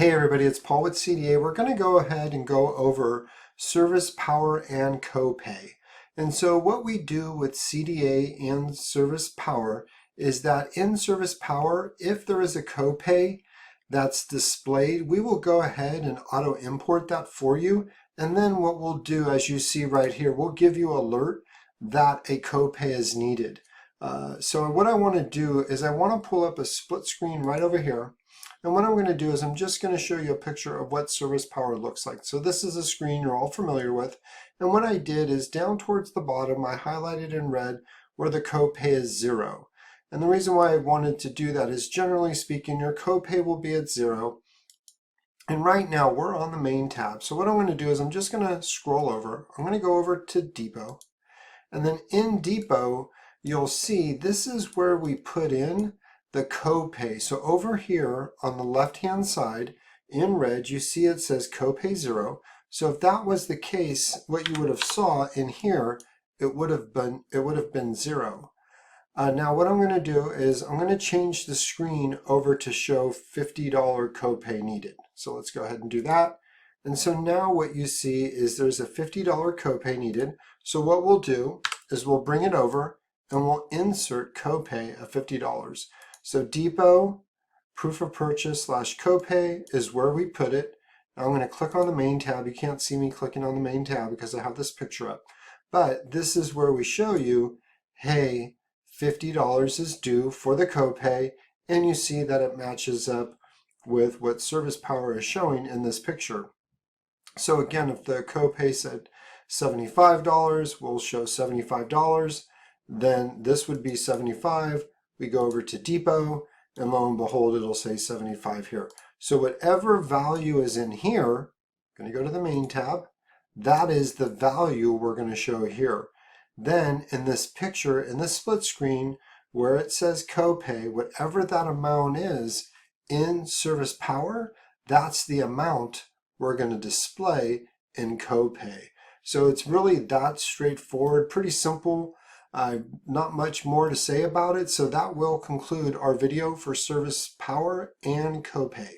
Hey everybody, it's Paul with CDA. We're going to go ahead and go over ServicePower and copay. And so what we do with CDA and ServicePower is that in ServicePower, if there is a copay that's displayed, we will go ahead and auto import that for you. And then what we'll do, as you see right here, we'll give you an alert that a copay is needed. So what I want to do is I want to pull up a split screen right over here. And what I'm going to do is I'm just going to show you a picture of what ServicePower looks like. So this is a screen you're all familiar with. And what I did is down towards the bottom, I highlighted in red where the copay is 0. And the reason why I wanted to do that is generally speaking, your copay will be at 0. And right now we're on the main tab. So what I'm going to do is I'm just going to scroll over. I'm going to go over to Depot. And then in Depot, you'll see this is where we put in the copay. So over here on the left-hand side in red, you see it says copay 0. So if that was the case, what you would have saw in here, it would have been 0. Now what I'm going to do is I'm going to change the screen over to show $50 copay needed. So let's go ahead and do that. And so now what you see is there's a $50 copay needed. So what we'll do is we'll bring it over and we'll insert copay of $50. So Depot, proof of purchase / copay is where we put it. Now I'm going to click on the main tab. You can't see me clicking on the main tab because I have this picture up. But this is where we show you, hey, $50 is due for the copay, and you see that it matches up with what ServicePower is showing in this picture. So again, if the copay said $75, we'll show $75. Then this would be 75. We go over to Depot, and lo and behold, it'll say 75 here. So whatever value is in here, I'm going to go to the main tab, that is the value we're going to show here. Then in this picture, in this split screen, where it says copay, whatever that amount is in ServicePower, that's the amount we're going to display in copay. So it's really that straightforward, pretty simple. Not much more to say about it, so that will conclude our video for ServicePower and copay.